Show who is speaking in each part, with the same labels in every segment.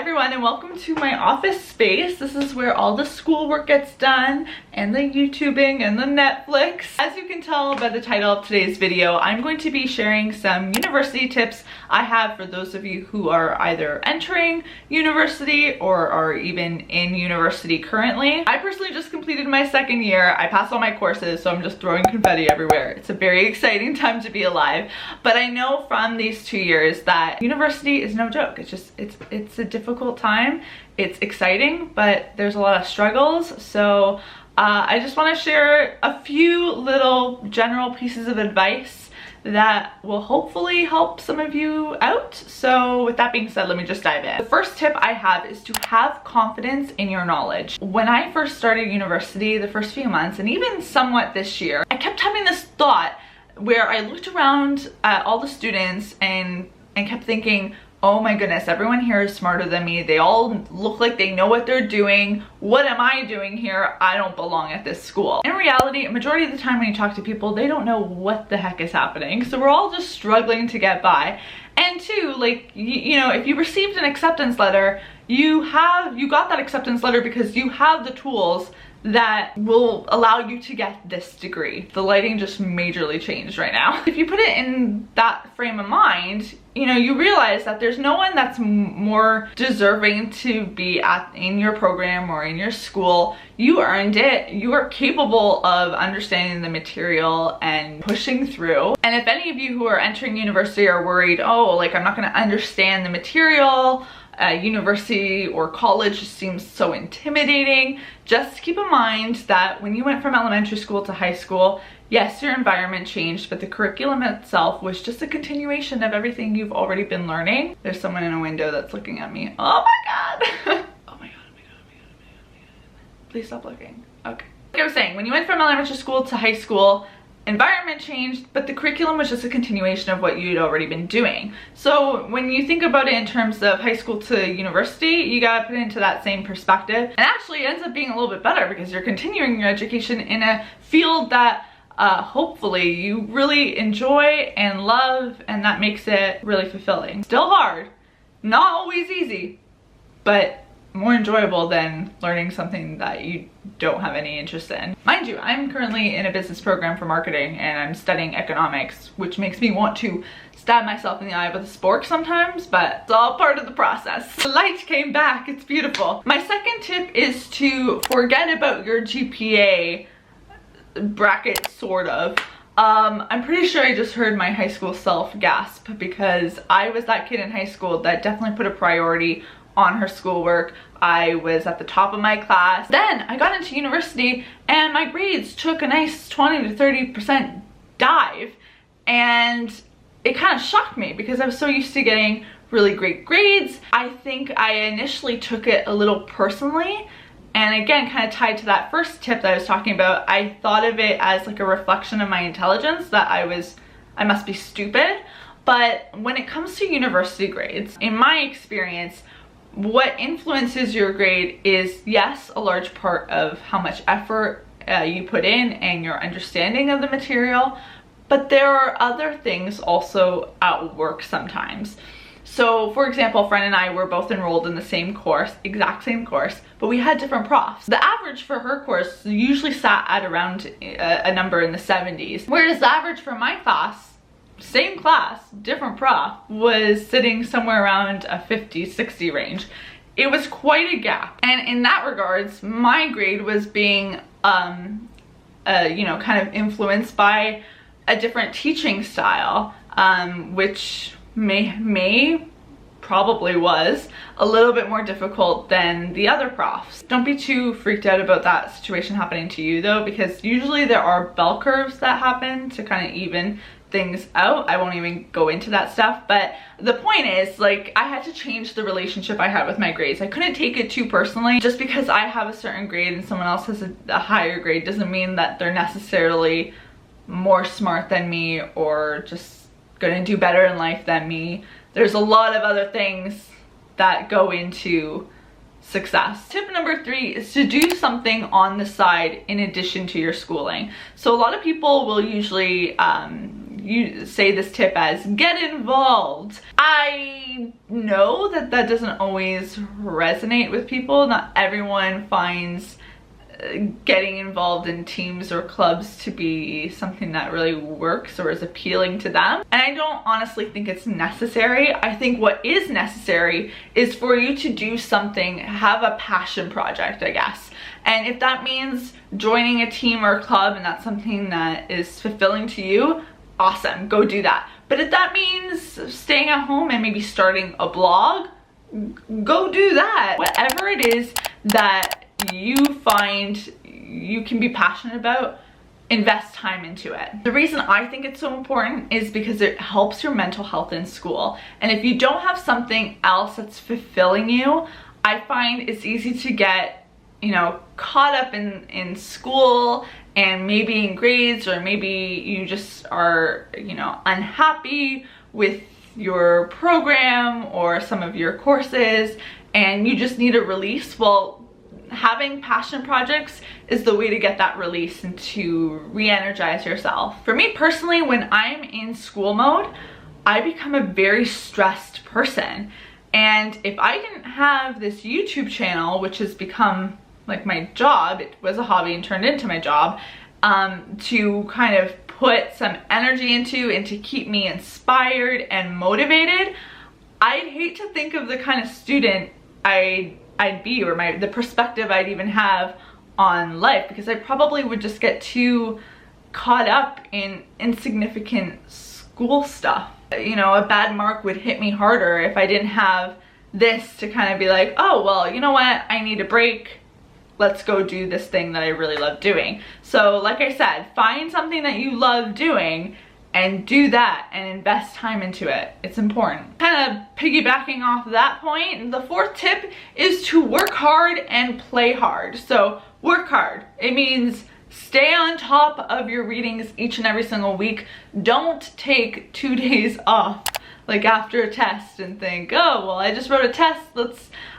Speaker 1: everyone, and welcome to my office space. This is where all the schoolwork gets done and the YouTubing and the Netflix. As you can tell by the title of today's video, I'm going to be sharing some university tips I have for those of you who are either entering university or are even in university currently. I personally just completed my second year. I passed all my courses, so I'm just throwing confetti everywhere. It's a very exciting time to be alive. But I know from these 2 years that university is no joke. It's a difficult time. It's exciting, but there's a lot of struggles. So I just want to share a few little general pieces of advice that will hopefully help some of you out. So with that being said, let me just dive in. The first tip I have is to have confidence in your knowledge. When I first started university, the first few months, and even somewhat this year, I kept having this thought where I looked around at all the students and kept thinking, oh my goodness, everyone here is smarter than me. They all look like they know what they're doing. What am I doing here? I don't belong at this school. In reality, a majority of the time when you talk to people, they don't know what the heck is happening. So we're all just struggling to get by. And two, like, you know, if you received an acceptance letter, you got that acceptance letter because you have the tools that will allow you to get this degree. The lighting just majorly changed right now. If you put it in that frame of mind, you know, you realize that there's no one that's more deserving to be in your program or in your school. You earned it. You are capable of understanding the material and pushing through. And if any of you who are entering university are worried, oh, like I'm not gonna understand the material, university or college just seems so intimidating, just keep in mind that when you went from elementary school to high school, yes, your environment changed, but the curriculum itself was just a continuation of everything you've already been learning. There's someone in a window that's looking at me. Oh my god. Oh my god, oh my god, oh my god, oh my god. Please stop looking. Okay. Like I was saying, when you went from elementary school to high school, environment changed, but the curriculum was just a continuation of what you'd already been doing. So when you think about it in terms of high school to university, you gotta put it into that same perspective. And actually it ends up being a little bit better because you're continuing your education in a field that hopefully you really enjoy and love, and that makes it really fulfilling. Still hard, not always easy, but more enjoyable than learning something that you don't have any interest in. Mind you, I'm currently in a business program for marketing and I'm studying economics, which makes me want to stab myself in the eye with a spork sometimes, but it's all part of the process. The light came back, it's beautiful. My second tip is to forget about your GPA bracket, sort of. I'm pretty sure I just heard my high school self gasp because I was that kid in high school that definitely put a priority on her schoolwork. I was at the top of my class. Then I got into university and my grades took a nice 20 to 30% dive, and it kind of shocked me because I was so used to getting really great grades. I think I initially took it a little personally, and again, kind of tied to that first tip that I was talking about, I thought of it as like a reflection of my intelligence, that I must be stupid. But when it comes to university grades, in my experience, what influences your grade is, yes, a large part of how much effort you put in and your understanding of the material, but there are other things also at work sometimes. So for example, a friend and I were both enrolled in the same course, exact same course, but we had different profs. The average for her course usually sat at around a number in the 70s, whereas the average for my class, same class, different prof, was sitting somewhere around a 50-60 range. It was quite a gap. And in that regards, my grade was being, you know, kind of influenced by a different teaching style, which probably was a little bit more difficult than the other profs. Don't be too freaked out about that situation happening to you though, because usually there are bell curves that happen to kind of even things out. I won't even go into that stuff, but the point is, like, I had to change the relationship I had with my grades. I couldn't take it too personally. Just because I have a certain grade and someone else has a higher grade doesn't mean that they're necessarily more smart than me or just gonna do better in life than me. There's a lot of other things that go into success. Tip number 3 is to do something on the side in addition to your schooling. So a lot of people will usually say this tip as get involved. I know that that doesn't always resonate with people. Not everyone finds getting involved in teams or clubs to be something that really works or is appealing to them. And I don't honestly think it's necessary. I think what is necessary is for you to do something, have a passion project, I guess. And if that means joining a team or a club and that's something that is fulfilling to you, awesome, go do that. But if that means staying at home and maybe starting a blog, go do that. Whatever it is that you find you can be passionate about, invest time into it. The reason I think it's so important is because it helps your mental health in school. And if you don't have something else that's fulfilling you, I find it's easy to get, you know, caught up in school and maybe in grades, or maybe you just are, you know, unhappy with your program or some of your courses and you just need a release. Well, having passion projects is the way to get that release and to re-energize yourself. For me personally, when I'm in school mode, I become a very stressed person. And if I didn't have this YouTube channel, which has become like my job, it was a hobby and turned into my job, to kind of put some energy into and to keep me inspired and motivated, I'd hate to think of the kind of student I'd be, or the perspective I'd even have on life, because I probably would just get too caught up in insignificant school stuff. You know, a bad mark would hit me harder if I didn't have this to kind of be like, oh, well, you know what, I need a break. Let's go do this thing that I really love doing. So like I said, find something that you love doing and do that and invest time into it. It's important. Kind of piggybacking off that point, the fourth tip is to work hard and play hard. So work hard. It means stay on top of your readings each and every single week. Don't take 2 days off like after a test and think, oh, well, I just wrote a test,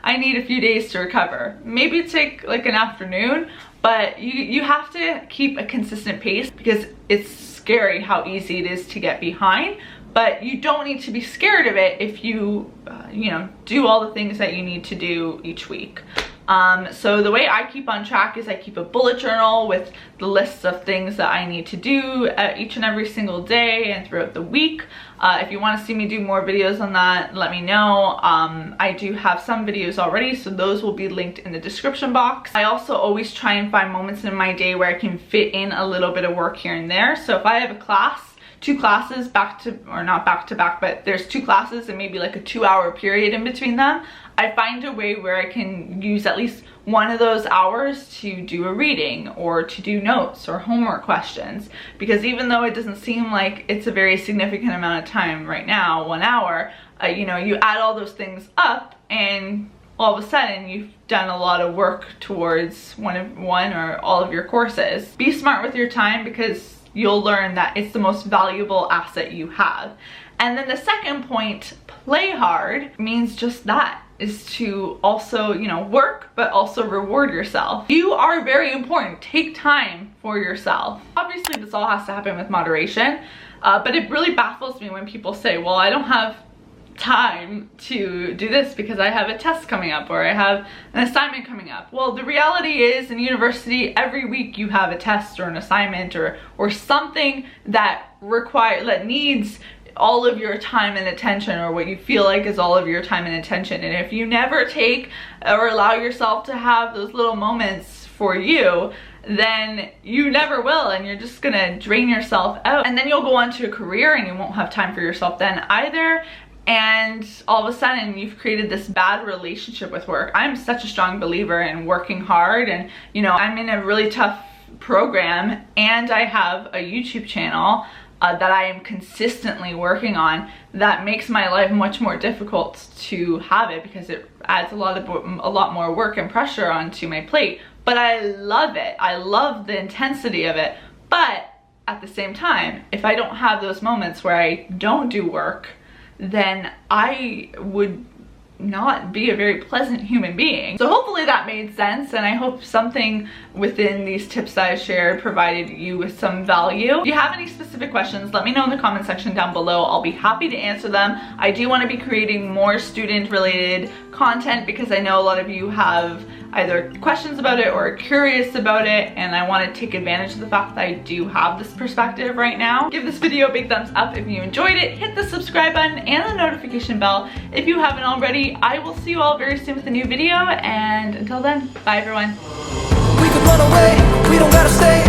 Speaker 1: I need a few days to recover. Maybe take like an afternoon, but you have to keep a consistent pace, because it's scary how easy it is to get behind, but you don't need to be scared of it if you, you know, do all the things that you need to do each week. So the way I keep on track is I keep a bullet journal with the lists of things that I need to do each and every single day and throughout the week. If you want to see me do more videos on that, let me know. I do have some videos already, so those will be linked in the description box. I also always try and find moments in my day where I can fit in a little bit of work here and there. So if I have a class, 2 classes back to, or not back to back, but there's 2 classes and maybe like a 2-hour period in between them, I find a way where I can use at least one of those hours to do a reading or to do notes or homework questions. Because even though it doesn't seem like it's a very significant amount of time right now, 1 hour, you know, you add all those things up and all of a sudden you've done a lot of work towards one or all of your courses. Be smart with your time, because you'll learn that it's the most valuable asset you have. And then the second point, play hard, means just that, is to also, you know, work, but also reward yourself. You are very important. Take time for yourself. Obviously, this all has to happen with moderation, but it really baffles me when people say, well, I don't have time to do this because I have a test coming up or I have an assignment coming up. Well, the reality is in university, every week you have a test or an assignment or something that needs all of your time and attention, or what you feel like is all of your time and attention. And if you never take or allow yourself to have those little moments for you, then you never will, and you're just gonna drain yourself out. And then you'll go on to a career and you won't have time for yourself then either. And all of a sudden you've created this bad relationship with work. I'm such a strong believer in working hard, and you know, I'm in a really tough program and I have a YouTube channel that I am consistently working on, that makes my life much more difficult to have it, because it adds a lot more work and pressure onto my plate. But I love it. I love the intensity of it. But at the same time, if I don't have those moments where I don't do work, then I would not be a very pleasant human being. So hopefully that made sense, and I hope something within these tips that I shared provided you with some value. If you have any specific questions, let me know in the comment section down below. I'll be happy to answer them. I do want to be creating more student related content because I know a lot of you have either questions about it or are curious about it, and I want to take advantage of the fact that I do have this perspective right now. Give this video a big thumbs up if you enjoyed it. Hit the subscribe button and the notification bell if you haven't already. I will see you all very soon with a new video, and until then, bye everyone.
Speaker 2: We could run away, we don't gotta stay